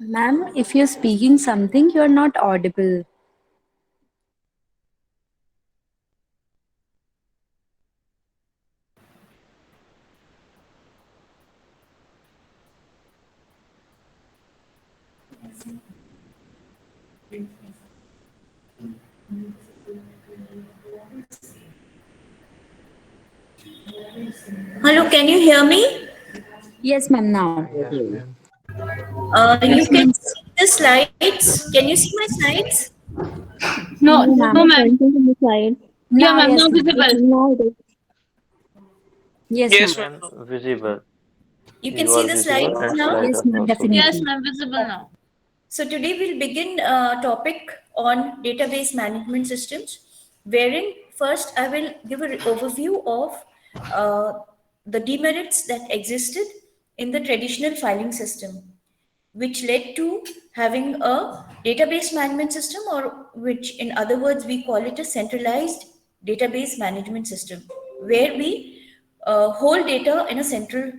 Ma'am, if you're speaking something, you're not audible. Hello, can you hear me? Yes, ma'am, now. Yes, ma'am. You Yes, can ma'am. see the slides. Can you see my slides? No, No, no, ma'am. ma'am. Present in the slide. Now, Yeah, ma'am. yes, Now ma'am. visible. Now it is. Yes, Yes, ma'am. ma'am. Visible. You can You see are the visible slides and now. slide Yes, are ma'am, also Yes, definitely. visible. ma'am. Visible now. So today we'll begin a topic on database management systems, wherein first I will give an overview of uh, the demerits that existed in the traditional filing system, which led to having a database management system, or which in other words we call it a centralized database management system, where we hold data in a central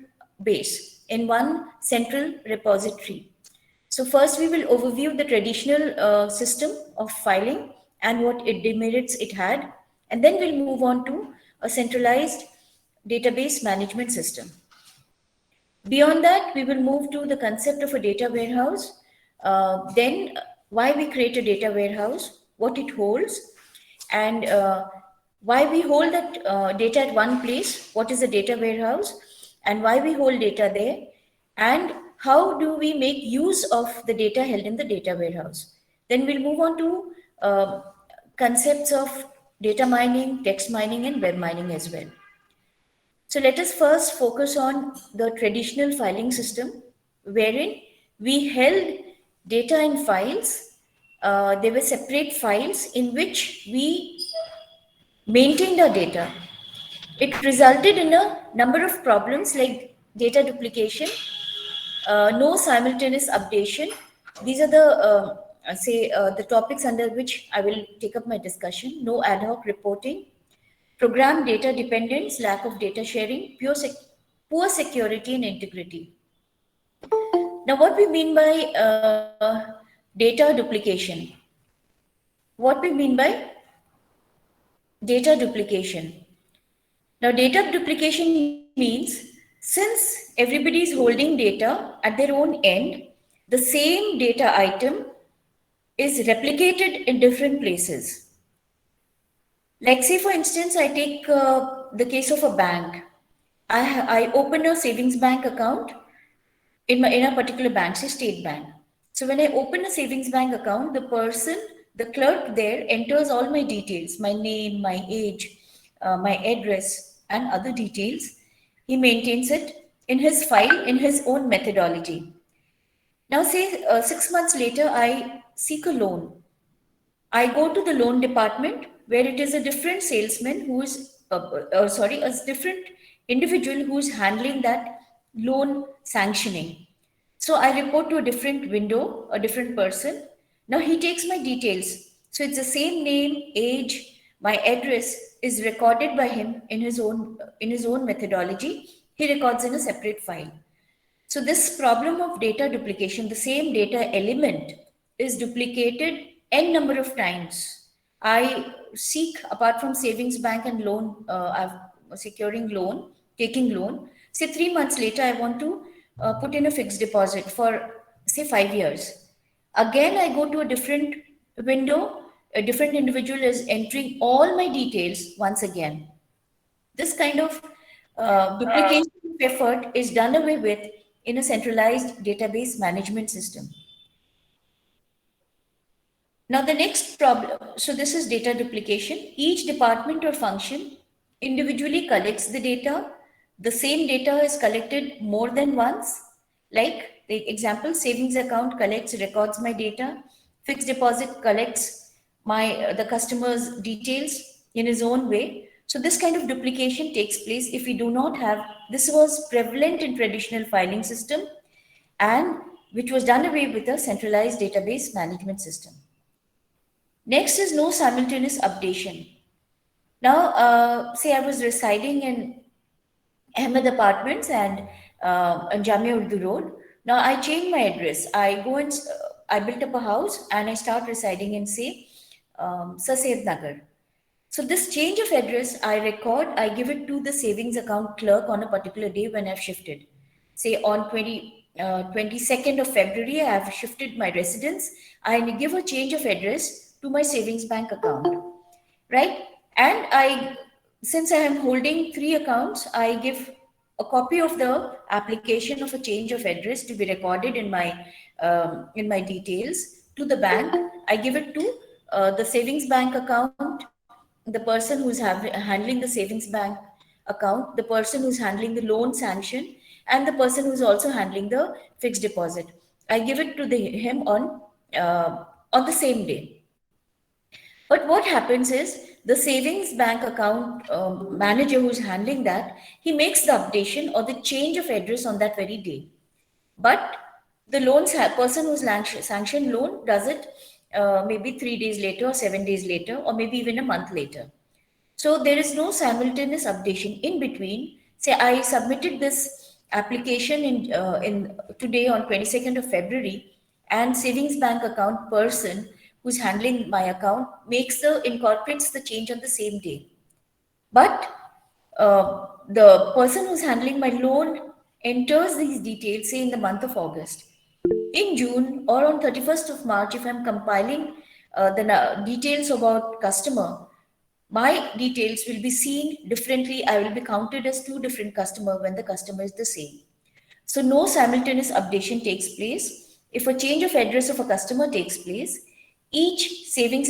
base, in one central repository. So first we will overview the traditional system of filing and what it demerits it had, and then we'll move on to a centralized database management system. Beyond that, we will move to the concept of a data warehouse, then why we create a data warehouse, what it holds, and why we hold that data at one place, what is a data warehouse, and why we hold data there, and how do we make use of the data held in the data warehouse. Then we'll move on to concepts of data mining, text mining, and web mining as well. So let us first focus on the traditional filing system, wherein we held data in files. There were separate files in which we maintained our data. It resulted in a number of problems like data duplication, no simultaneous updation. These are the topics under which I will take up my discussion. No ad hoc reporting, program data dependence, lack of data sharing, poor security and integrity. Now, what we mean by data duplication? What we mean by data duplication? Now, data duplication means since everybody is holding data at their own end, the same data item is replicated in different places. Like, say, for instance, I take the case of a bank. I open a savings bank account in a particular bank, say State Bank. So when I open a savings bank account, the clerk there enters all my details, my name, my age, my address, and other details. He maintains it in his file in his own methodology. Now, say 6 months later, I seek a loan. I go to the loan department where it is a different salesman who is, a different individual who is handling that loan sanctioning. So I report to a different window, a different person. Now he takes my details. So it's the same name, age, my address is recorded by him in his own methodology. He records in a separate file. So this problem of data duplication, the same data element is duplicated n number of times. I seek, apart from savings bank and loan, I've securing loan, taking loan. Say 3 months later, I want to put in a fixed deposit for say 5 years. Again, I go to a different window. A different individual is entering all my details once again. This kind of duplication of effort is done away with in a centralized database management system. Now, the next problem, so this is data duplication. Each department or function individually collects the data. The same data is collected more than once. Like the example, savings account collects, records my data. Fixed deposit collects the customer's details in his own way. So this kind of duplication takes place if we do not have. This was prevalent in traditional filing system, and which was done away with a centralized database management system. Next is no simultaneous updation. Now, say I was residing in Ahmed Apartments and on Jamia Urdu Road. Now I change my address. I go and I built up a house and I start residing in, say, Sasev Nagar. So this change of address, I record, I give it to the savings account clerk on a particular day when I've shifted. Say on 22nd of February, I have shifted my residence. I give a change of address to my savings bank account, right? And since I am holding three accounts, I give a copy of the application of a change of address to be recorded in my details to the bank. I give it to the savings bank account, the person who's handling the savings bank account, the person who's handling the loan sanction, and the person who's also handling the fixed deposit. I give it to him on the same day. But what happens is the savings bank account manager who's handling that, he makes the updation or the change of address on that very day. But the person who's sanctioned loan does it maybe 3 days later or 7 days later, or maybe even a month later. So there is no simultaneous updation in between. Say I submitted this application in today on 22nd of February, and savings bank account person who's handling my account incorporates the change on the same day. But the person who's handling my loan enters these details, say in the month of August. In June or on 31st of March, if I'm compiling the details about customer, my details will be seen differently. I will be counted as two different customers when the customer is the same. So no simultaneous updation takes place. If a change of address of a customer takes place, each savings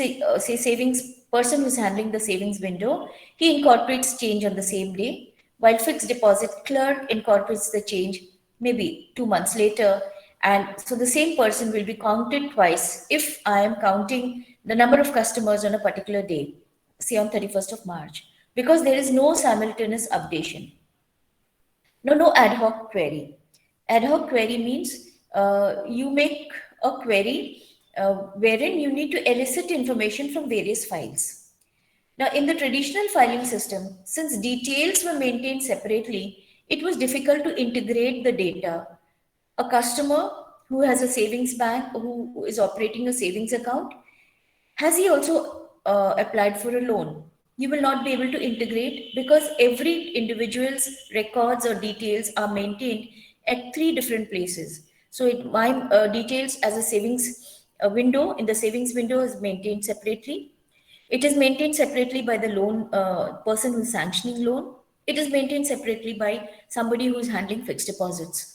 person who's handling the savings window, he incorporates change on the same day, while fixed deposit clerk incorporates the change maybe 2 months later. And so the same person will be counted twice if I am counting the number of customers on a particular day, say on 31st of March, because there is no simultaneous updation. No ad hoc query. Ad hoc query means you make a query wherein you need to elicit information from various files. Now, in the traditional filing system, since details were maintained separately, it was difficult to integrate the data. A customer who has a savings bank, who is operating a savings account, has he also applied for a loan? You will not be able to integrate because every individual's records or details are maintained at three different places. So my details as a savings window in the savings window is maintained separately. It is maintained separately by the loan person who's sanctioning loan. It is maintained separately by somebody who's handling fixed deposits.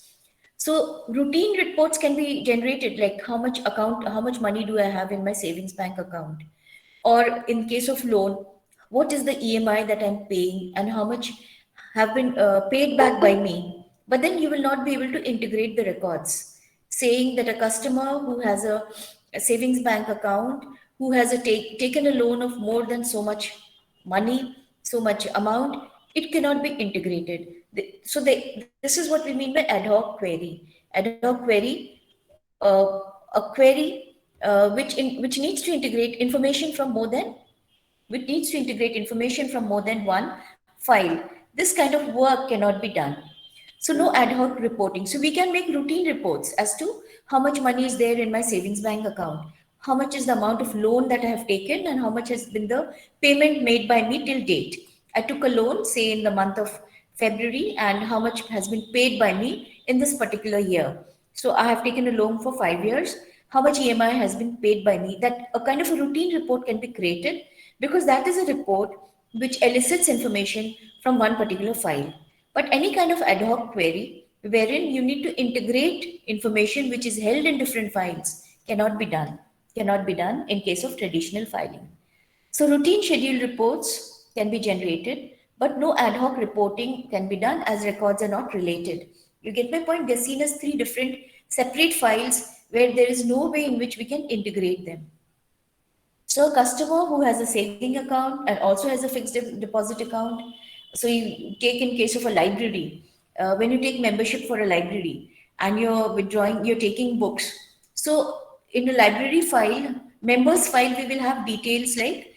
So routine reports can be generated, like how much money do I have in my savings bank account? Or in case of loan, what is the EMI that I'm paying and how much have been paid back by me? But then you will not be able to integrate the records, saying that a customer who has a savings bank account, who has taken a loan of more than so much money, so much amount, it cannot be integrated. This is what we mean by ad hoc query. Ad hoc query, a query which needs to integrate information from more than which needs to integrate information from more than one file. This kind of work cannot be done. So no ad hoc reporting. So we can make routine reports as to how much money is there in my savings bank account, how much is the amount of loan that I have taken, and how much has been the payment made by me till date. I took a loan, say in the month of February, and how much has been paid by me in this particular year. So I have taken a loan for 5 years. How much EMI has been paid by me? That a kind of a routine report can be created, because that is a report which elicits information from one particular file. But any kind of ad hoc query wherein you need to integrate information which is held in different files cannot be done. Cannot be done in case of traditional filing. So routine schedule reports can be generated, but no ad hoc reporting can be done as records are not related. You get my point? They're seen as three different separate files where there is no way in which we can integrate them. So a customer who has a saving account and also has a fixed deposit account. So you take in case of a library, when you take membership for a library and you're taking books. So in a library file, members file, we will have details like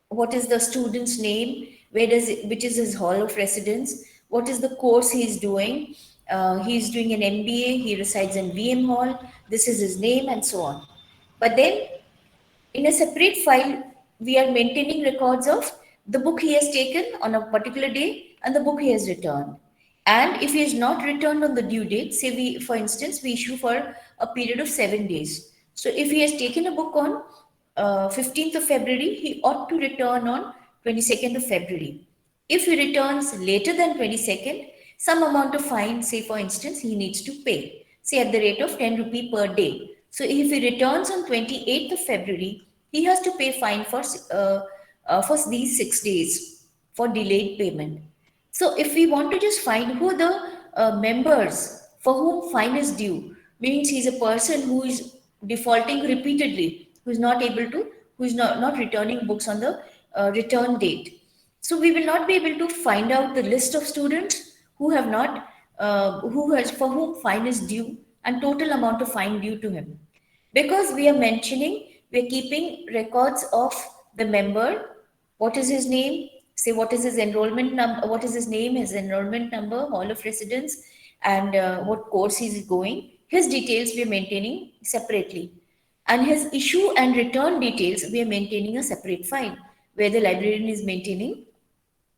what is the student's name, which is his hall of residence, what is the course he is doing, He's doing an MBA, he resides in VM Hall, this is his name, and so on. But then in a separate file, we are maintaining records of the book he has taken on a particular day and the book he has returned. And if he has not returned on the due date, say we, for instance, we issue for a period of 7 days. So if he has taken a book on 15th of February, he ought to return on 22nd of February. If he returns later than 22nd, some amount of fine, say for instance, he needs to pay, say at the rate of 10 rupee per day. So if he returns on 28th of February, he has to pay fine for these 6 days for delayed payment. So if we want to just find who the members for whom fine is due, means he's a person who is defaulting repeatedly, who is not able to, who is not returning books on the return date. So we will not be able to find out the list of students who have not, who has for whom fine is due and total amount of fine due to him, because we are mentioning, we are keeping records of the member, what is his name, say what is his enrollment number, what is his name, his enrollment number, hall of residence, and what course he is going. His details we are maintaining separately, and his issue and return details we are maintaining a separate file where the librarian is maintaining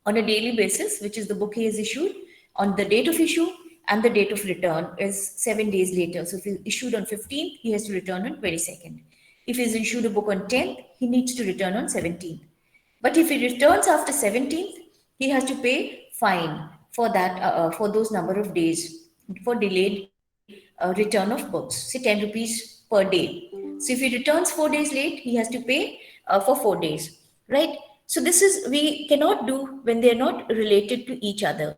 on a daily basis, which is the book he has issued on the date of issue, and the date of return is 7 days later. So if he issued on 15th, he has to return on 22nd. If he's issued a book on 10th, he needs to return on 17th. But if he returns after 17th, he has to pay fine for that for those number of days for delayed return of books, say 10 rupees per day. So if he returns 4 days late, he has to pay for 4 days, right? So this is we cannot do when they are not related to each other,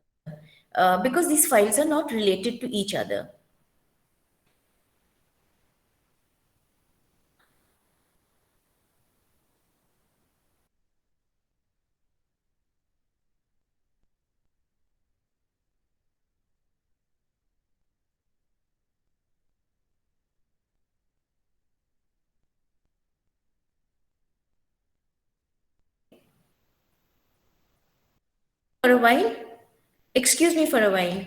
because these files are not related to each other. For a while, excuse me for a while.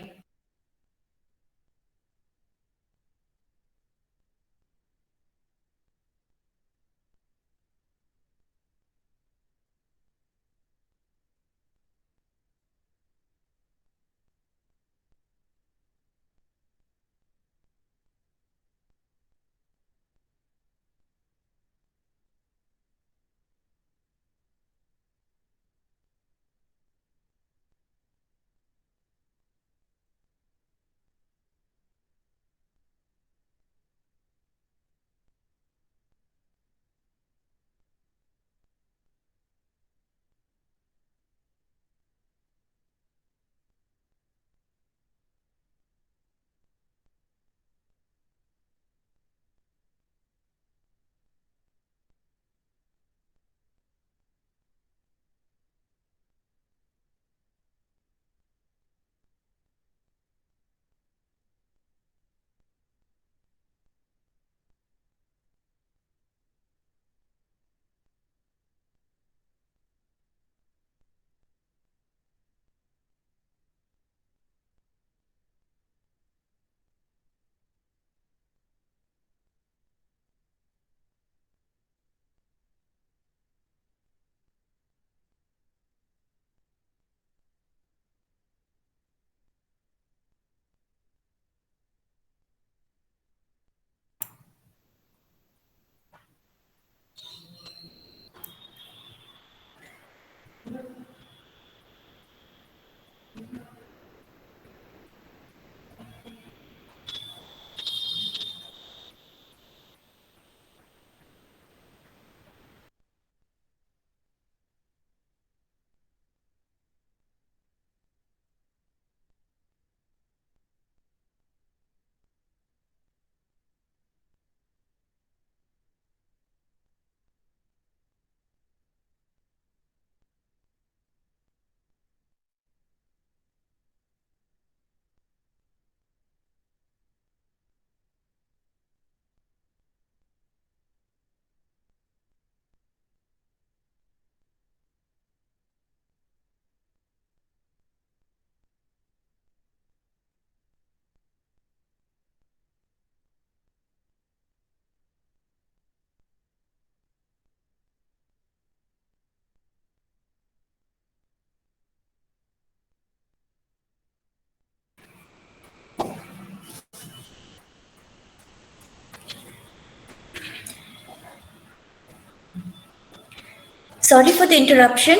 Sorry for the interruption.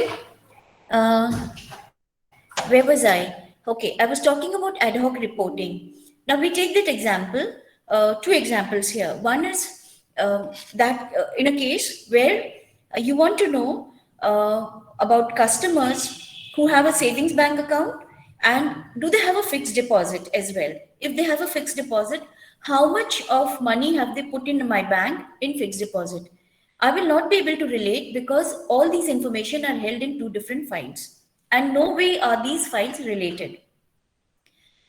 Where was I? Okay, I was talking about ad hoc reporting. Now we take that example, two examples here. One is that in a case where you want to know about customers who have a savings bank account and do they have a fixed deposit as well. If they have a fixed deposit, how much of money have they put in my bank in fixed deposit? I will not be able to relate because all these information are held in two different files and no way are these files related.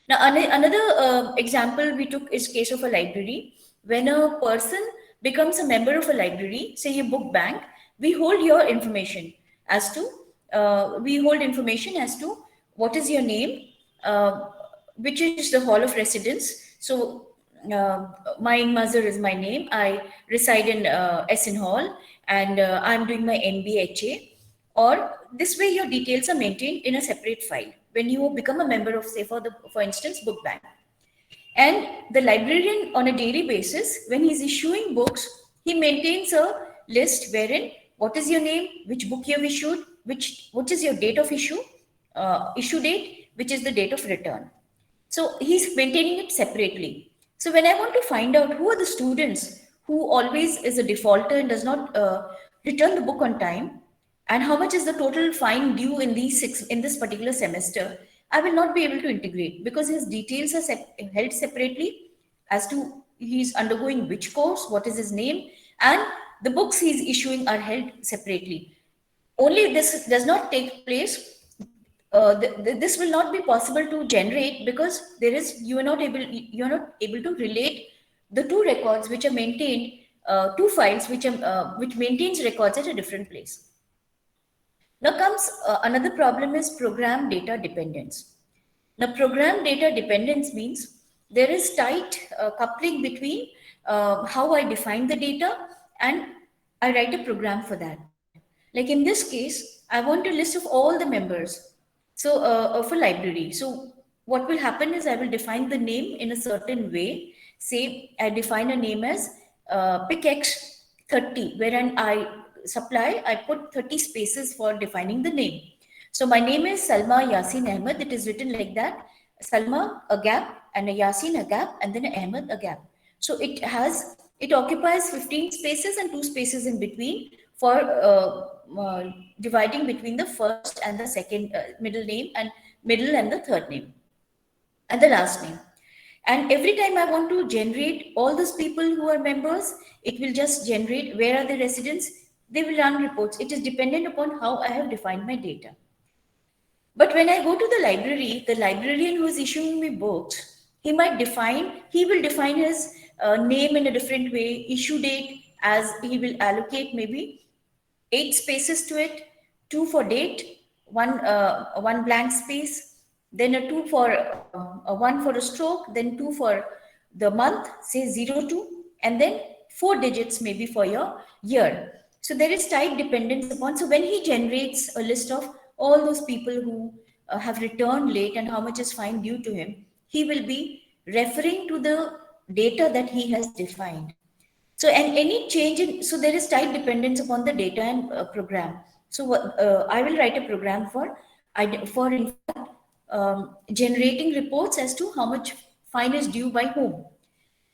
Now, another example we took is case of a library. When a person becomes a member of a library, say a book bank, we hold your information as to what is your name, which is the hall of residence. So my Mazhar is my name. I reside in Essen Hall and I'm doing my MBHA. Or this way your details are maintained in a separate file when you become a member of, say, for instance, book bank. And the librarian on a daily basis, when he's issuing books, he maintains a list wherein what is your name, which book you have issued, what is your date of issue date, which is the date of return. So he's maintaining it separately. So when I want to find out who are the students who always is a defaulter and does not return the book on time, and how much is the total fine due in this particular semester, I will not be able to integrate because his details are held separately as to he's undergoing which course, what is his name, and the books he's issuing are held separately. Only this does not take place. This will not be possible to generate because you are not able to relate the two records which are maintained, two files which maintains records at a different place. Now comes another problem is program data dependence. Now program data dependence means there is tight coupling between how I define the data and I write a program for that. Like in this case, I want a list of all the members. So of a library. So what will happen is I will define the name in a certain way. Say I define a name as PICX30, wherein I put 30 spaces for defining the name. So my name is Salma Yasin Ahmed. It is written like that. Salma, a gap, and a Yasin, a gap, and then Ahmed, a gap. So it occupies 15 spaces and 2 spaces in between for dividing between the first and the second middle name and the third name and the last name. And every time I want to generate all those people who are members, it will just generate where are the residents. They will run reports. It is dependent upon how I have defined my data. But when I go to the library, the librarian who is issuing me books, he will define his name in a different way, issue date, as he will allocate maybe 8 spaces to it, 2 for date, one blank space, then a 2 for 1 for a stroke, then 2 for the month, say 02, and then 4 digits maybe for your year. So there is tight dependence upon. So when he generates a list of all those people who have returned late and how much is fine due to him, he will be referring to the data that he has defined. So, and any change so there is tight dependence upon the data and program. So I will write a program for in fact, generating reports as to how much fine is due by whom.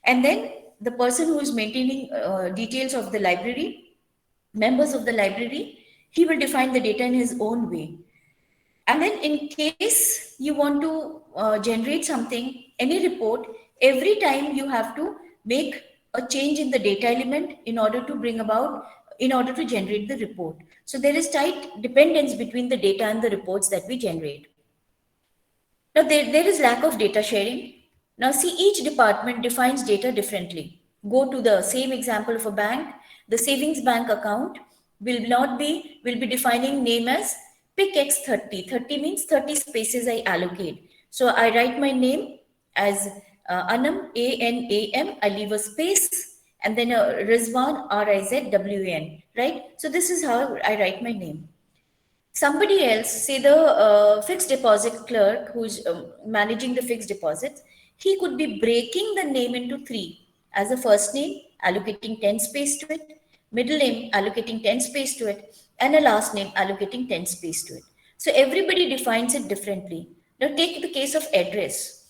And then the person who is maintaining details of the library, members of the library, he will define the data in his own way. And then in case you want to generate something, any report, every time you have to make a change in the data element in order to generate the report. So there is tight dependence between the data and the reports that we generate. Now there is lack of data sharing. Now see, each department defines data differently. Go to the same example of a bank. The savings bank account will be defining name as PICX30. 30 means 30 spaces I allocate. So I write my name as Anam, A-N-A-M, I leave a space, and then Rizwan, R-I-Z-W-A-N, right? So this is how I write my name. Somebody else, say the fixed deposit clerk who's managing the fixed deposits, he could be breaking the name into 3. As a first name, allocating 10 space to it, middle name, allocating 10 space to it, and a last name allocating 10 space to it. So everybody defines it differently. Now take the case of address.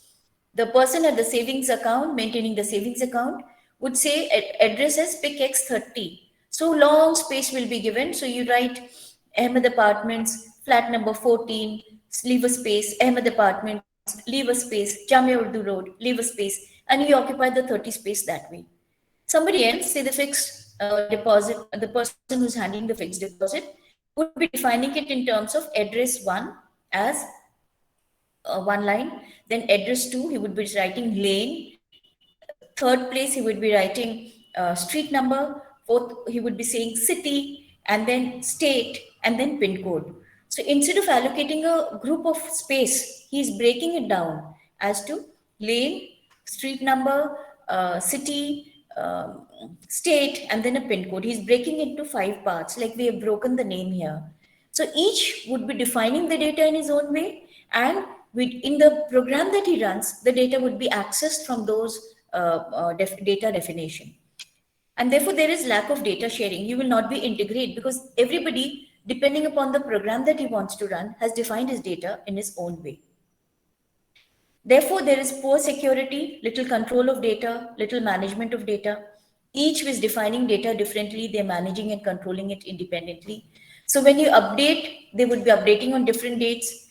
The person at the savings account, maintaining the savings account, would say address as pick X30. So long space will be given. So you write Ahmed Apartments, flat number 14, leave a space, Ahmed Apartments, leave a space, Jamia Urdu Road, leave a space, and you occupy the 30 space that way. Somebody else, say the fixed deposit, the person who's handling the fixed deposit, would be defining it in terms of address 1 as one line, then address 2, he would be writing lane, third place he would be writing street number, fourth he would be saying city, and then state, and then pin code. So instead of allocating a group of space, he is breaking it down as to lane, street number, city, state, and then a pin code. He's breaking it into 5 parts, like we have broken the name here. So each would be defining the data in his own way, and in the program that he runs, the data would be accessed from those data definition. And therefore, there is lack of data sharing. You will not be integrated because everybody, depending upon the program that he wants to run, has defined his data in his own way. Therefore, there is poor security, little control of data, little management of data. Each is defining data differently. They're managing and controlling it independently. So when you update, they would be updating on different dates,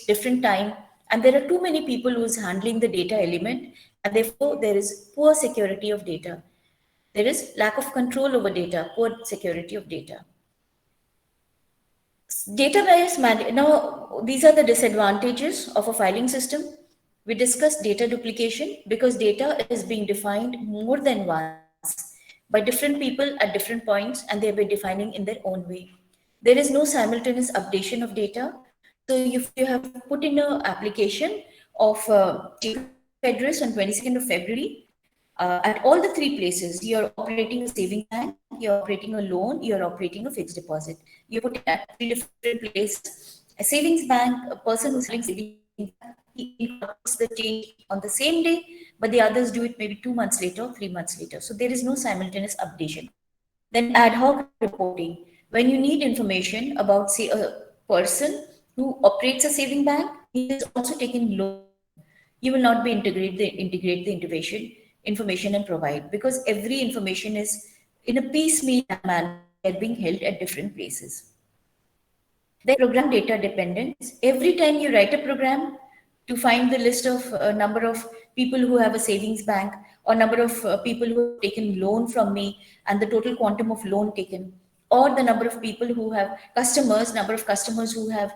different time. And there are too many people who's handling the data element. And therefore, there is poor security of data. There is lack of control over data, poor security of data. Database management. Now, these are the disadvantages of a filing system. We discussed data duplication because data is being defined more than once by different people at different points, and they've been defining in their own way. There is no simultaneous updation of data. So if you have put in an application of address on 22nd of February, at all the 3 places, you're operating a savings bank, you're operating a loan, you're operating a fixed deposit. You put it at 3 different places. A savings bank, a person who's having savings bank, he incorporates the change on the same day, but the others do it maybe 2 months later or 3 months later. So there is no simultaneous updation. Then ad hoc reporting. When you need information about, say, a person who operates a saving bank, he is also taking loan. You will not be integrate the information and provide, because every information is in a piecemeal manner being held at different places. The program data dependence. Every time you write a program to find the list of number of people who have a savings bank, or number of people who have taken loan from me and the total quantum of loan taken, or the number of people who have number of customers who have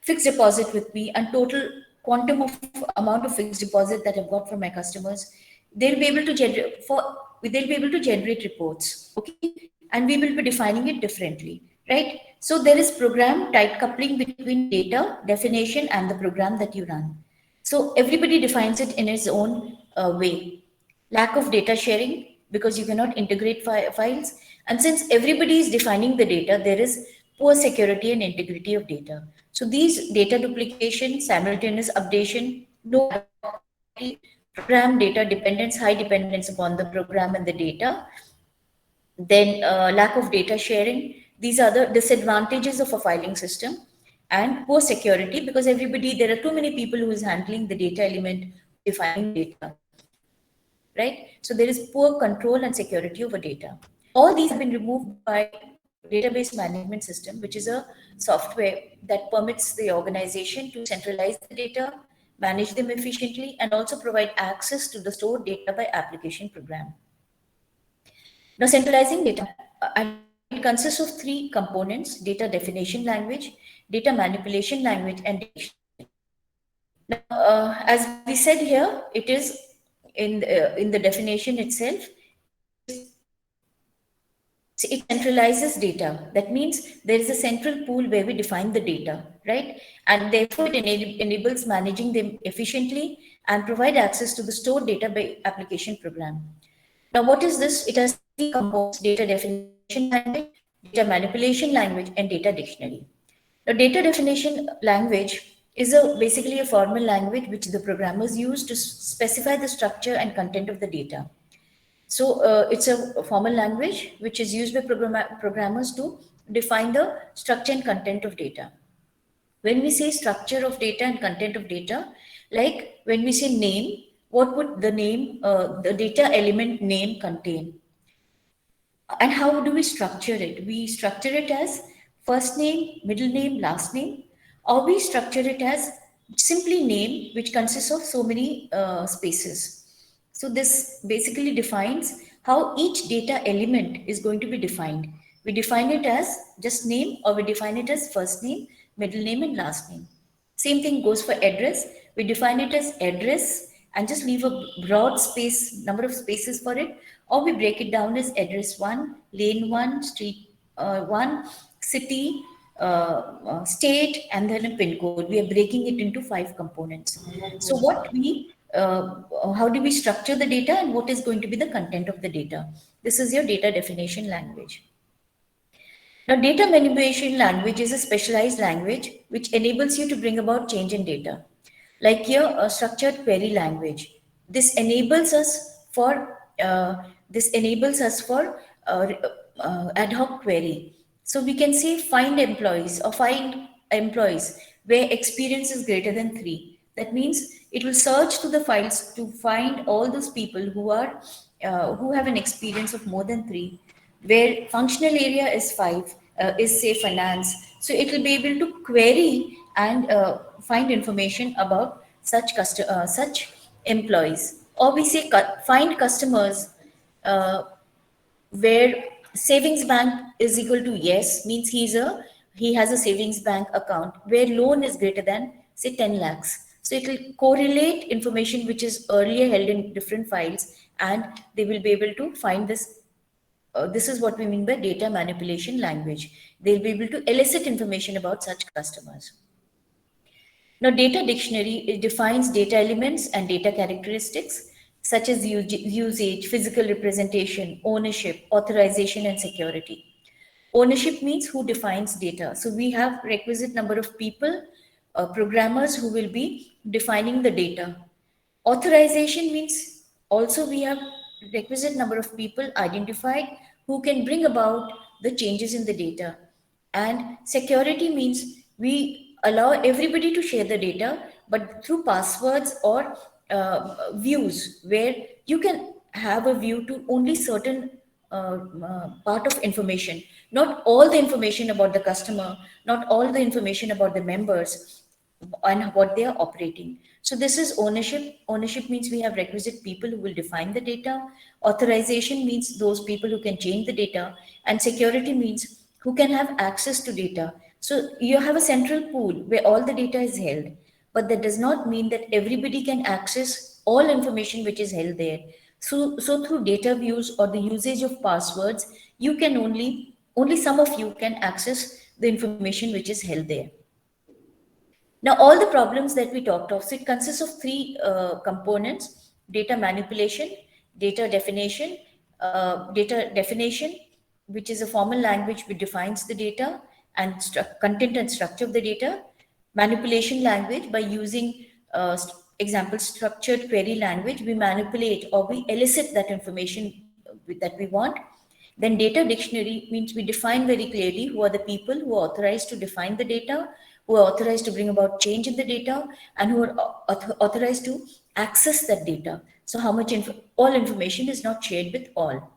fixed deposit with me, and total quantum of amount of fixed deposit that I've got from my customers, they'll be able to generate reports, okay, and we will be defining it differently, right? So there is program tight coupling between data definition and the program that you run. So everybody defines it in its own way. Lack of data sharing, because you cannot integrate files, and since everybody is defining the data, there is poor security and integrity of data. So these data duplication, simultaneous updation, no program data dependence, high dependence upon the program and the data, then lack of data sharing. These are the disadvantages of a filing system, and poor security, because there are too many people who is handling the data element, defining data, right? So there is poor control and security over data. All these have been removed by database management system, which is a software that permits the organization to centralize the data, manage them efficiently, and also provide access to the stored data by application program. Now, centralizing data, it consists of 3 components: data definition language, data manipulation language, and dictionary. Now, as we said here, it is in the definition itself. It centralizes data. That means there is a central pool where we define the data, right? And therefore, it enables managing them efficiently and provide access to the stored data by application program. Now, what is this? It has 3 components: data definition language, data manipulation language, and data dictionary. Now, data definition language is basically a formal language which the programmers use to specify the structure and content of the data. So it's a formal language which is used by programmers to define the structure and content of data. When we say structure of data and content of data, like when we say name, what would the name, the data element name contain? And how do we structure it? We structure it as first name, middle name, last name, or we structure it as simply name, which consists of so many spaces. So this basically defines how each data element is going to be defined. We define it as just name, or we define it as first name, middle name, and last name. Same thing goes for address. We define it as address and just leave a broad space, number of spaces for it, or we break it down as address 1, lane 1, street 1, city, state, and then a pin code. We are breaking it into 5 components. So how do we structure the data, and what is going to be the content of the data? This is your data definition language. Now, data manipulation language is a specialized language which enables you to bring about change in data. Like here, a structured query language. This enables us for ad hoc query. So we can say find employees or find employees where experience is greater than 3. That means it will search through the files to find all those people who have an experience of more than 3, where functional area is 5, is say finance. So it will be able to query and find information about such employees. Or we say find customers uh, where savings bank is equal to yes, means he has a savings bank account where loan is greater than say 10 lakhs. So it will correlate information which is earlier held in different files, and they will be able to find this. This is what we mean by data manipulation language. They'll be able to elicit information about such customers. Now, data dictionary, it defines data elements and data characteristics such as usage, physical representation, ownership, authorization, and security. Ownership means who defines data. So we have requisite number of people, programmers who will be defining the data. Authorization means also we have requisite number of people identified who can bring about the changes in the data. And security means we allow everybody to share the data, but through passwords or views, where you can have a view to only certain part of information, not all the information about the customer, not all the information about the members and what they are operating. So this is ownership. Ownership means we have requisite people who will define the data. Authorization means those people who can change the data. And security means who can have access to data. So you have a central pool where all the data is held, but that does not mean that everybody can access all information which is held there. So through data views or the usage of passwords, you can only some of you can access the information which is held there. Now, all the problems that we talked of, so it consists of 3 components: data manipulation, data definition, which is a formal language which defines the data and content and structure of the data; manipulation language, by using example structured query language, we manipulate or we elicit that information that we want. Then data dictionary means we define very clearly who are the people who are authorized to define the data, who are authorized to bring about change in the data, and who are authorized to access that data. So how much all information is not shared with all.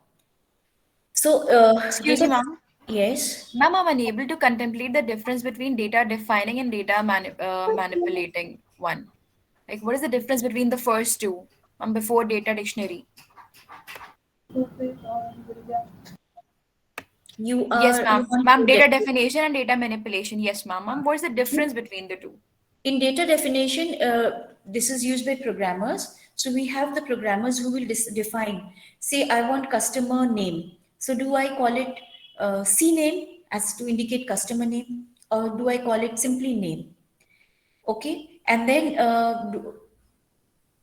So Excuse me, ma'am. Yes. Ma'am, I'm unable to contemplate the difference between data defining and data manipulating one. Like, what is the difference between the first two? Before data dictionary. You Yes, are you ma'am. want Ma'am, to data definition and data manipulation. Yes, ma'am. Ma'am, what is the difference between the two? in data definition, this is used by programmers. So we have the programmers who will define, say, I want customer name. So do I call it C name as to indicate customer name, or do I call it simply name? Okay. And then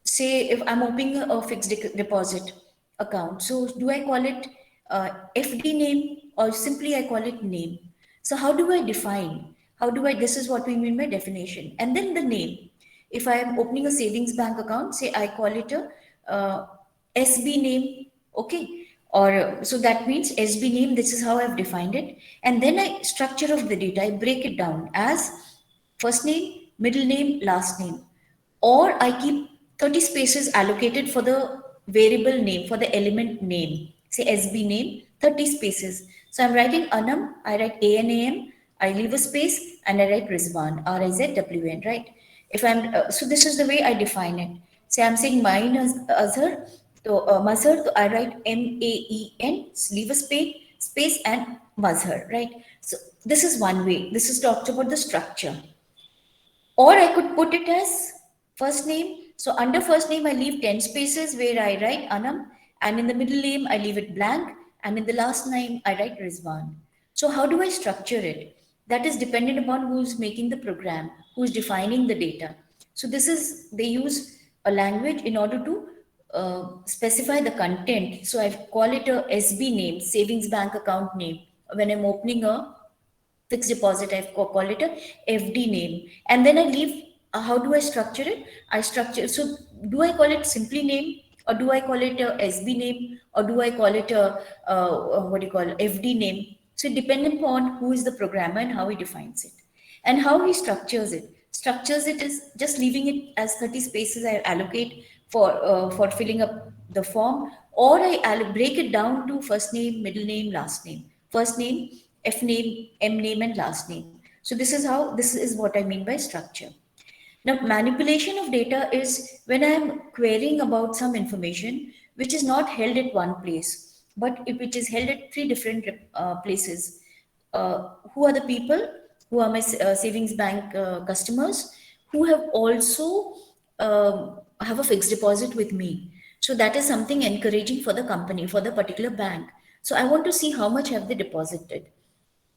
say if I'm opening a fixed deposit account, so do I call it FD name, or simply I call it name? So how do I define? How do I? This is what we mean by definition. And then the name. If I am opening a savings bank account, say I call it a SB name, Okay. Or so that means SB name, this is how I've defined it. And then I structure of the data, I break it down as first name, middle name, last name. Or I keep 30 spaces allocated for the variable name, for the element name. Say SB name, 30 spaces. So I'm writing Anam, I write ANAM, I leave a space, and I write Rizwan, RIZWN, right? If I'm so this is the way I define it. Say I'm saying mine is Azhar, so Mazhar, so I write MAEN, leave a space and Mazhar, right? So this is one way. This is talked about the structure. Or I could put it as first name. So under first name, I leave 10 spaces where I write Anam, and in the middle name, I leave it blank, and in the last name, I write Rizwan. So how do I structure it? That is dependent upon who's making the program, who's defining the data. So this is, they use a language in order to specify the content. So I call it a SB name, savings bank account name. When I'm opening a fixed deposit, I call it a FD name. And then I leave, how do I structure it? I structure, so do I call it simply name, or do I call it a SB name, or do I call it a, what do you call, FD name? So depending upon who is the programmer and how he defines it. And how he structures it. Structures it is just leaving it as 30 spaces I allocate for filling up the form, or I break it down to first name, middle name, last name. First name, F name, M name, and last name. So this is what I mean by structure. Now, manipulation of data is when I am querying about some information which is not held at one place, but which is held at three different places. Who are the people who are my savings bank customers who have also have a fixed deposit with me? So that is something encouraging for the company, for the particular bank. So I want to see how much have they deposited.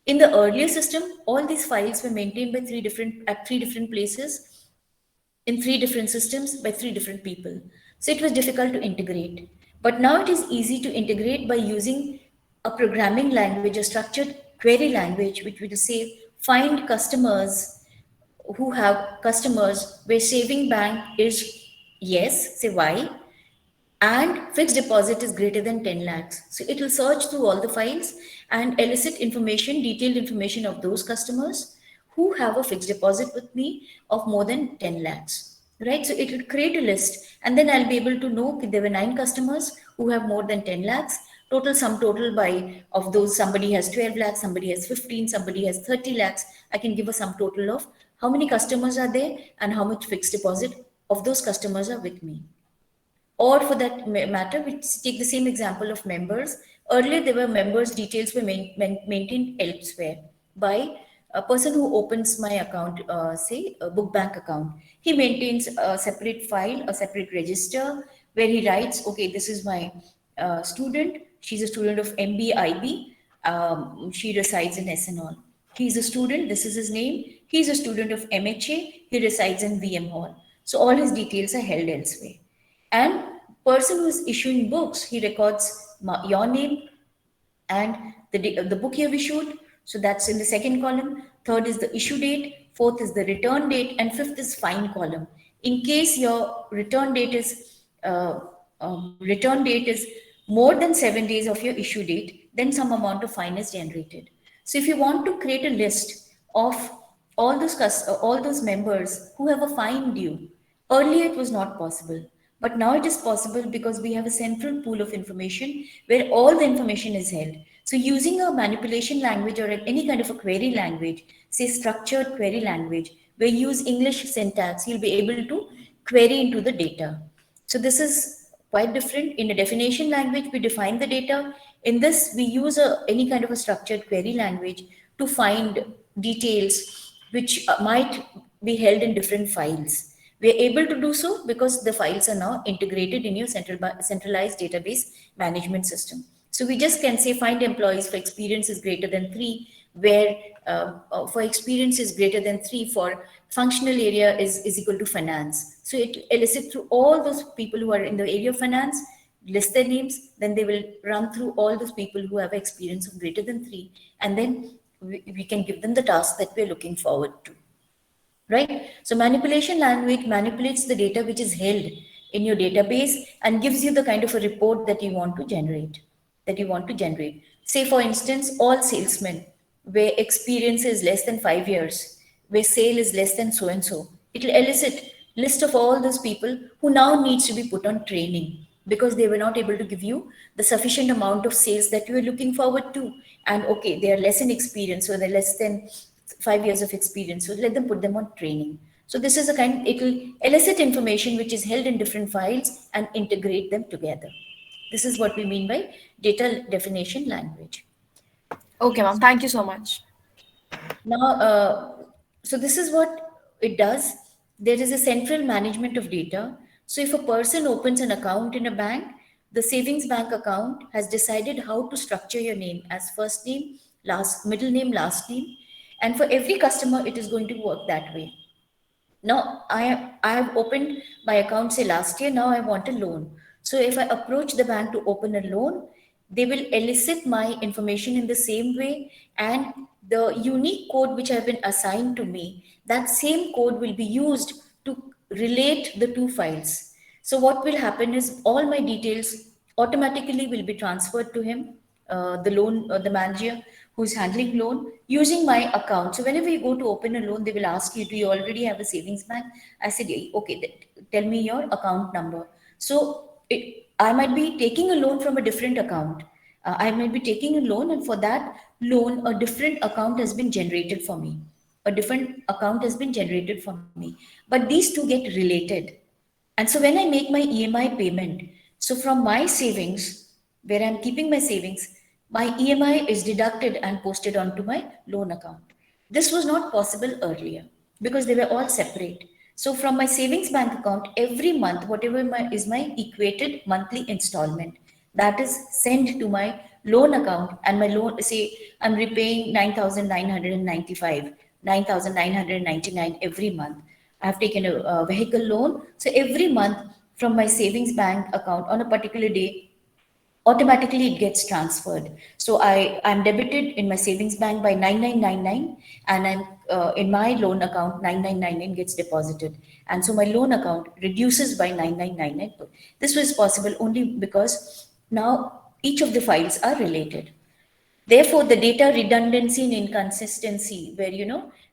In the earlier system, all these files were maintained by three different places, in three different systems by three different people. So it was difficult to integrate. But now it is easy to integrate by using a programming language, a structured query language, which will say find customers who have customers where saving bank is yes, say why, and fixed deposit is greater than 10 lakhs. So it will search through all the files and elicit information, detailed information of those customers who have a fixed deposit with me of more than 10 lakhs, right? So it will create a list, and then I'll be able to know there were 9 customers who have more than 10 lakhs. Total sum total by of those, somebody has 12 lakhs, somebody has 15, somebody has 30 lakhs. I can give a sum total of how many customers are there and how much fixed deposit of those customers are with me. Or for that matter, we take the same example of members. Earlier, there were members' details were maintained elsewhere by a person who opens my account, say a book bank account. He maintains a separate file, a separate register where he writes, okay, this is my student. She's a student of MBIB. She resides in SNL. He's a student. This is his name. He's a student of MHA. He resides in VM Hall. So all his details are held elsewhere. And person who is issuing books, he records your name and the book you have issued. So that's in the second column. Third is the issue date. Fourth is the return date. And fifth is fine column. In case your return date is more than 7 days of your issue date, then some amount of fine is generated. So if you want to create a list of all those members who have a fine due, earlier it was not possible. But now it is possible because we have a central pool of information where all the information is held. So using a manipulation language or any kind of a query language, say structured query language, where you use English syntax, you'll be able to query into the data. So this is quite different. In a definition language, we define the data. In this, we use any kind of a structured query language to find details which might be held in different files. We are able to do so because the files are now integrated in your centralized database management system. So we just can say find employees for experience is greater than 3, where for experience is greater than 3 for functional area is equal to finance. So it elicits through all those people who are in the area of finance, list their names, then they will run through all those people who have experience of greater than 3, and then we can give them the task that we're looking forward to. Right? So manipulation language manipulates the data which is held in your database and gives you the kind of a report that you want to generate. Say, for instance, all salesmen where experience is less than 5 years, where sale is less than so and so. It will elicit list of all those people who now needs to be put on training because they were not able to give you the sufficient amount of sales that you were looking forward to. And okay, they are less in experience, so they're less than 5 years of experience. So let them put them on training. So this is a kind, it will elicit information which is held in different files and integrate them together. This is what we mean by data definition language. Okay, ma'am. Thank you so much. Now, so this is what it does. There is a central management of data. So if a person opens an account in a bank, the savings bank account has decided how to structure your name as first name, last, middle name, last name. And for every customer, it is going to work that way. Now I have opened my account say last year. Now I want a loan. So if I approach the bank to open a loan, they will elicit my information in the same way, and the unique code which have been assigned to me, that same code will be used to relate the two files. So what will happen is all my details automatically will be transferred to him, the manager who's handling loan, using my account. So whenever you go to open a loan, they will ask you, do you already have a savings bank? I said, "Yeah, okay, tell me your account number." So I might be taking a loan from a different account. I might be taking a loan, and for that loan, a different account has been generated for me. A different account has been generated for me. But these two get related. And so when I make my EMI payment, so from my savings, where I'm keeping my savings, my EMI is deducted and posted onto my loan account. This was not possible earlier because they were all separate. So from my savings bank account, every month, whatever is my equated monthly installment, that is sent to my loan account, and my loan, say I'm repaying 9,995, 9,999 every month. I've taken a vehicle loan. So every month from my savings bank account on a particular day, automatically it gets transferred. So I'm debited in my savings bank by 9999, and I'm in my loan account 9999 gets deposited. And so my loan account reduces by 9999. This was possible only because now each of the files are related. Therefore, the data redundancy and inconsistency, where,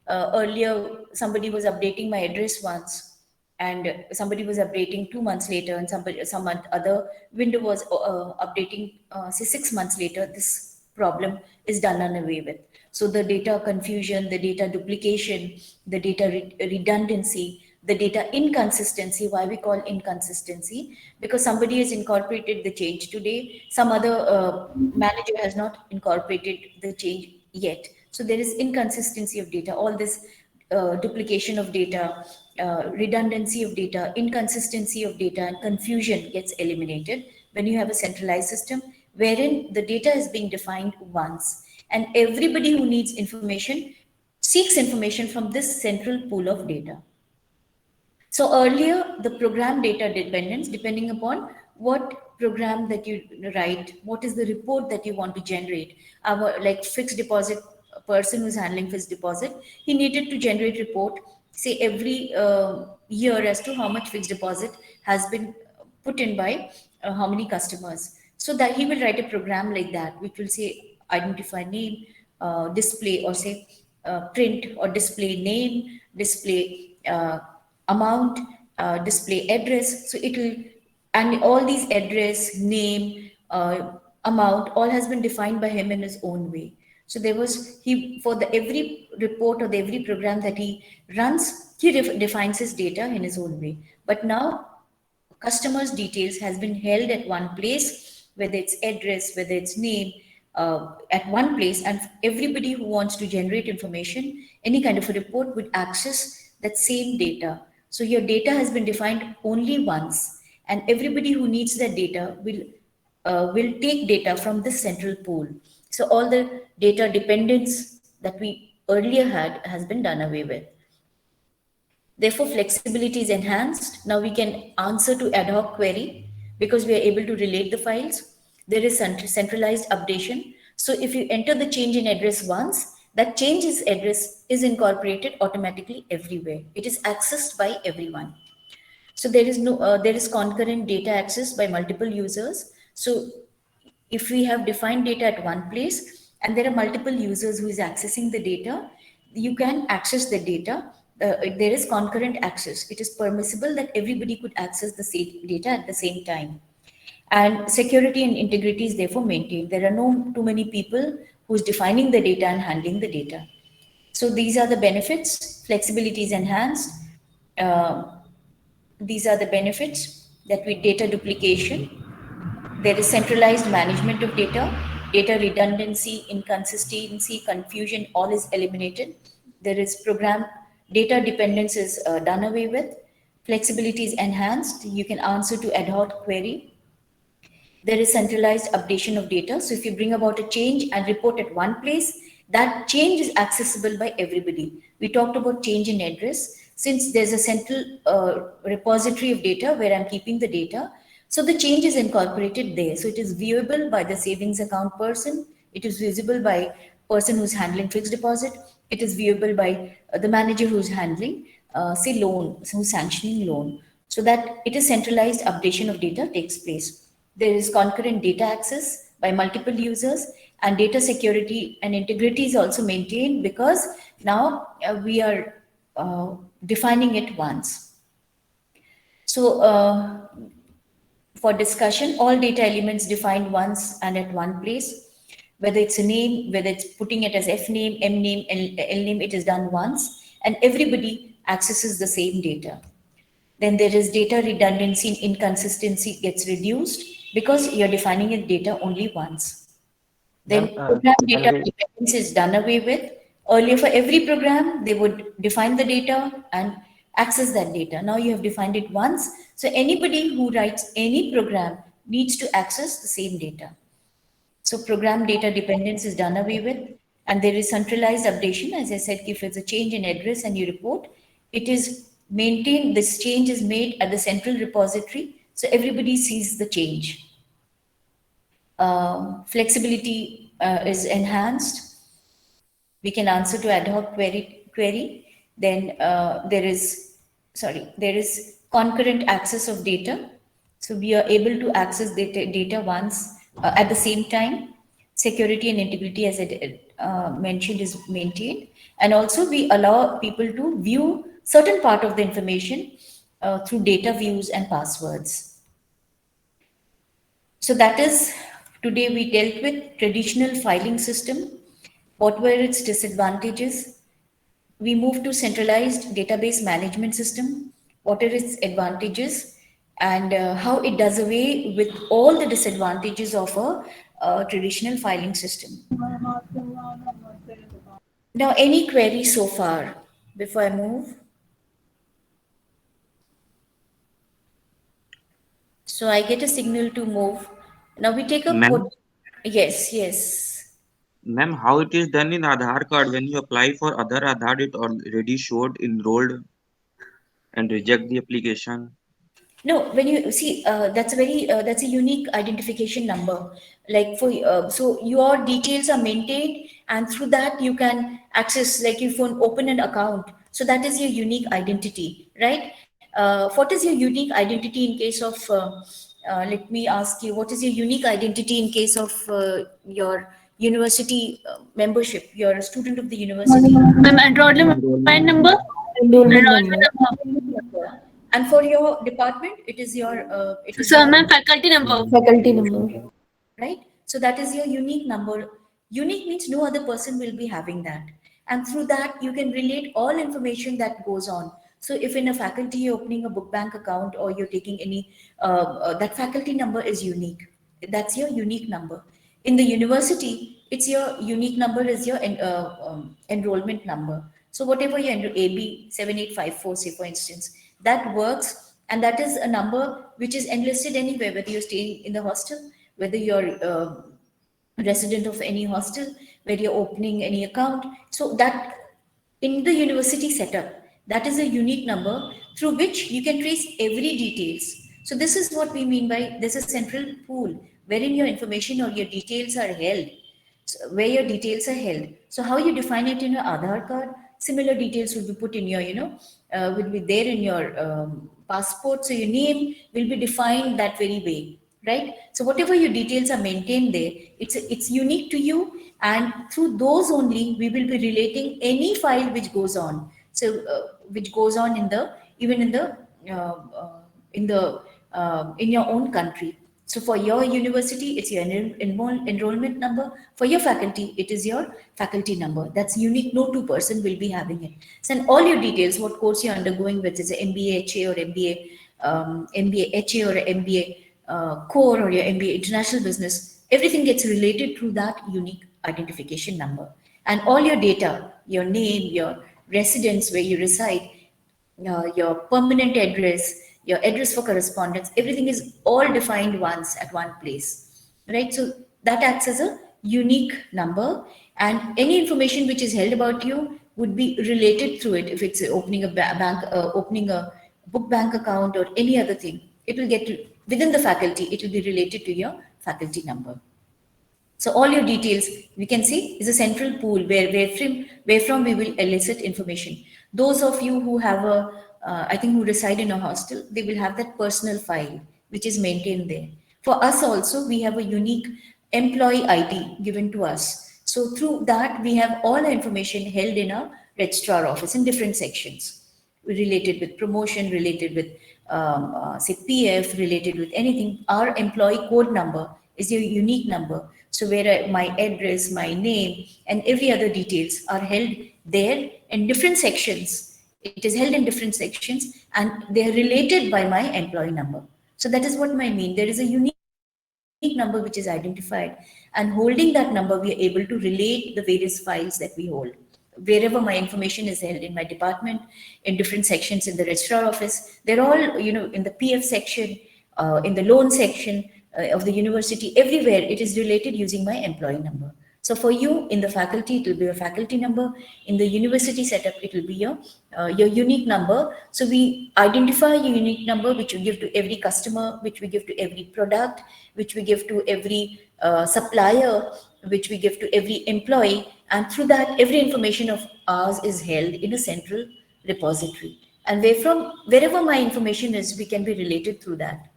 earlier somebody was updating my address once, and somebody was updating 2 months later, and some other window was updating, say, 6 months later, this problem is done away with. So the data confusion, the data duplication, the data redundancy, the data inconsistency. Why we call inconsistency? Because somebody has incorporated the change today, some other manager has not incorporated the change yet. So there is inconsistency of data. All this duplication of data, redundancy of data, inconsistency of data, and confusion gets eliminated when you have a centralized system wherein the data is being defined once, and everybody who needs information seeks information from this central pool of data. So earlier, the program data dependence, depending upon what program that you write, what is the report that you want to generate. Our, like, fixed deposit, a person who's handling fixed deposit, he needed to generate report, say, every year as to how much fixed deposit has been put in by how many customers. So that he will write a program like that, which will say identify name, display, or say print or display name, display amount, display address. So it will, and all these address, name, amount, all has been defined by him in his own way. So there was, he, for the every report or the every program that he runs, he defines his data in his own way. But now customers' details has been held at one place, whether it's address, whether it's name, at one place, and everybody who wants to generate information, any kind of a report, would access that same data. So your data has been defined only once, and everybody who needs that data will take data from this central pool. So all the data dependence that we earlier had has been done away with. Therefore, flexibility is enhanced. Now we can answer to ad hoc query because we are able to relate the files. There is centralized updation. So if you enter the change in address once, that change's address is incorporated automatically everywhere. It is accessed by everyone. So there is concurrent data access by multiple users. So if we have defined data at one place and there are multiple users who is accessing the data, you can access the data. There is concurrent access. It is permissible that everybody could access the same data at the same time. And security and integrity is therefore maintained. There are no too many people who's defining the data and handling the data. So these are the benefits. Flexibility is enhanced. These are the benefits that with data duplication, there is centralized management of data redundancy, inconsistency, confusion, all is eliminated. There is program data dependence is done away with. Flexibility is enhanced. You can answer to ad hoc query. There is centralized updation of data. So if you bring about a change and report at one place, that change is accessible by everybody. We talked about change in address. Since there's a central repository of data where I'm keeping the data, so the change is incorporated there. So it is viewable by the savings account person. It is visible by person who's handling fixed deposit. It is viewable by the manager who's handling, say, loan, who's sanctioning loan. So that it is centralized updation of data takes place. There is concurrent data access by multiple users, and data security and integrity is also maintained because now we are defining it once. So for discussion, all data elements defined once and at one place, whether it's a name, whether it's putting it as F name, M name, L name, it is done once, and everybody accesses the same data. Then there is data redundancy and inconsistency gets reduced because you're defining a data only once. Then program data dependence is done away with. Earlier, for every program, they would define the data and access that data. Now you have defined it once. So anybody who writes any program needs to access the same data. So program data dependence is done away with. And there is centralized updation. As I said, if it's a change in address and you report, it is maintained, this change is made at the central repository. So everybody sees the change. Flexibility is enhanced. We can answer to ad hoc query. Then there is concurrent access of data. So we are able to access data once at the same time. Security and integrity, as I mentioned, is maintained. And also we allow people to view certain part of the information through data views and passwords. So that is, today we dealt with traditional filing system. What were its disadvantages? We moved to centralized database management system. What are its advantages? And how it does away with all the disadvantages of a traditional filing system. Now, any queries so far before I move? So I get a signal to move. Now we take a Ma'am, yes. ma'am, how it is done in Aadhaar card when you apply for other Aadhaar, it already showed enrolled and reject the application. No, when you see, that's a unique identification number. Like so your details are maintained, and through that you can access. Like if you open an account, so that is your unique identity, right? What is your unique identity in case of? Let me ask you, what is your unique identity in case of your university membership? You're a student of the university. Ma'am, enrollment number. Enrollment number. And for your department, it is your So, ma'am, faculty number. Faculty number. right? So that is your unique number. Unique means no other person will be having that. And through that, you can relate all information that goes on. So if in a faculty you're opening a book bank account or you're taking any, that faculty number is unique. That's your unique number. In the university, it's your unique number is your enrollment number. So whatever your AB 7854, say for instance, that works, and that is a number which is enlisted anywhere, whether you're staying in the hostel, whether you're a resident of any hostel, whether you're opening any account. So that in the university setup, that is a unique number through which you can trace every details. So this is what we mean by this is central pool wherein your information or your details are held. So where your details are held. So how you define it in your Aadhaar card, similar details will be put in your, will be there in your passport, so your name will be defined that very way, right? So whatever your details are maintained there, it's unique to you, and through those only we will be relating any file which goes on. So which goes on in the even uh, uh, in your own country. So for your university, it's your enrollment number. For your faculty, it is your faculty number. That's unique. No two person will be having it. So and all your details, what course you're undergoing, whether it's an MBA, HA, or MBA HA, or MBA core, or your MBA international business, everything gets related through that unique identification number. And all your data, your name, your residence, where you reside, your permanent address, your address for correspondence, everything is all defined once at one place, right? So that acts as a unique number, and any information which is held about you would be related through it. If it's opening a opening a book bank account or any other thing, it will get to, within the faculty, it will be related to your faculty number. So all your details, we can see, is a central pool where from we will elicit information. Those of you who have I think who reside in a hostel, they will have that personal file which is maintained there. For us also, we have a unique employee ID given to us. So through that, we have all our information held in a registrar office in different sections, related with promotion, related with say PF, related with anything. Our employee code number is your unique number. So where my address, my name, and every other details are held there in different sections. It is held in different sections, and they are related by my employee number. So that is what I mean. There is a unique number which is identified, and holding that number, we are able to relate the various files that we hold. Wherever my information is held, in my department, in different sections in the registrar office, they're all, in the PF section, in the loan section of the university, everywhere it is related using my employee number. So for you in the faculty, it will be your faculty number. In the university setup, it will be your unique number. So we identify your unique number, which we give to every customer, which we give to every product, which we give to every supplier, which we give to every employee. And through that, every information of ours is held in a central repository. And wherever my information is, we can be related through that.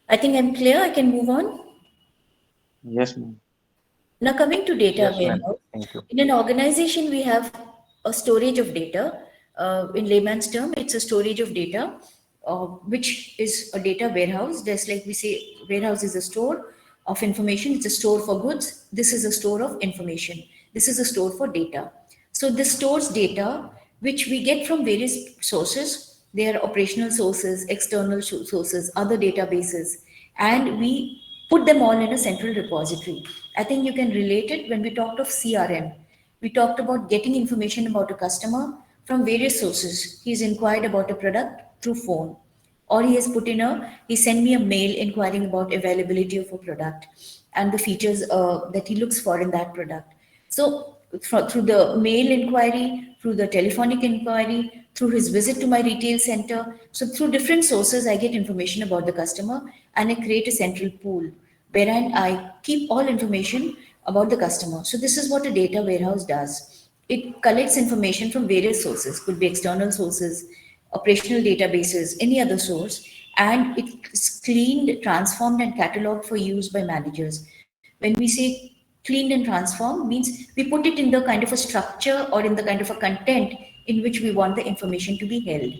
I think I'm clear. I can move on. Yes, ma'am. Now coming to data Yes, ma'am. warehouse. Thank you. In an organization, we have a storage of data. In layman's term, it's a storage of data, which is a data warehouse. Just like we say, warehouse is a store of information. It's a store for goods. This is a store of information. This is a store for data. So this stores data, which we get from various sources. They are operational sources, external sources, other databases, and we put them all in a central repository. I think you can relate it when we talked of CRM. We talked about getting information about a customer from various sources. He's inquired about a product through phone, or he sent me a mail inquiring about availability of a product and the features that he looks for in that product. So through the mail inquiry, through the telephonic inquiry, through his visit to my retail center. So through different sources, I get information about the customer, and I create a central pool wherein I keep all information about the customer. So this is what a data warehouse does. It collects information from various sources, could be external sources, operational databases, any other source, and it's cleaned, transformed, and cataloged for use by managers. When we say cleaned and transformed, means we put it in the kind of a structure or in the kind of a content in which we want the information to be held.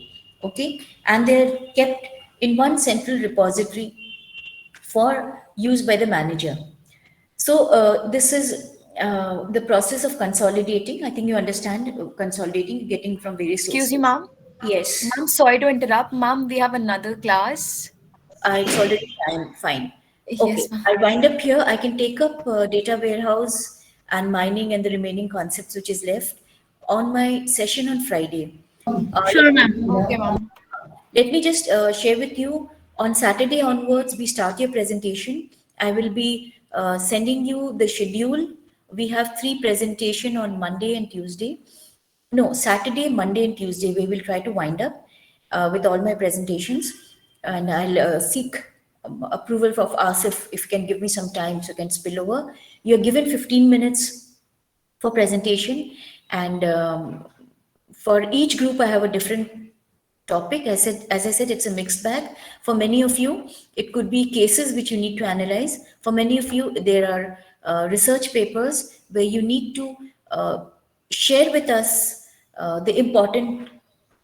Okay, and they're kept in one central repository for use by the manager. So this is the process of consolidating. I think you understand consolidating, getting from various sources. Excuse me, ma'am. Yes, Ma'am, sorry to interrupt. Ma'am, we have another class. it's already time. Fine. Okay, Yes, ma'am. I'll wind up here. I can take up data warehouse and mining and the remaining concepts which is left on my session on Friday. Sure, ma'am. Okay, ma'am. Let me just share with you, on Saturday onwards, we start your presentation. I will be sending you the schedule. We have 3 presentation on Monday and Tuesday. No, Saturday, Monday, and Tuesday, we will try to wind up with all my presentations, and I'll seek approval of Asif if you can give me some time so I can spill over. You're given 15 minutes for presentation, and for each group, I have a different topic. As I said, it's a mixed bag. For many of you, it could be cases which you need to analyze. For many of you, there are research papers where you need to share with us the important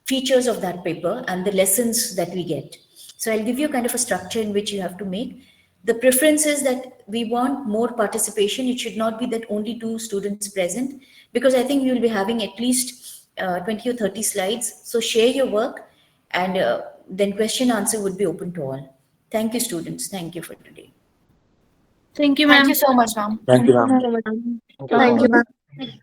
features of that paper and the lessons that we get. So I'll give you kind of a structure in which you have to make. The preference is that we want more participation. It should not be that only 2 students present, because I think we will be having at least 20 or 30 slides. So share your work, and then question answer would be open to all. Thank you, students. Thank you for today. Thank you, Thank ma'am. you so much, ma'am. Thank you, ma'am. Thank you, ma'am.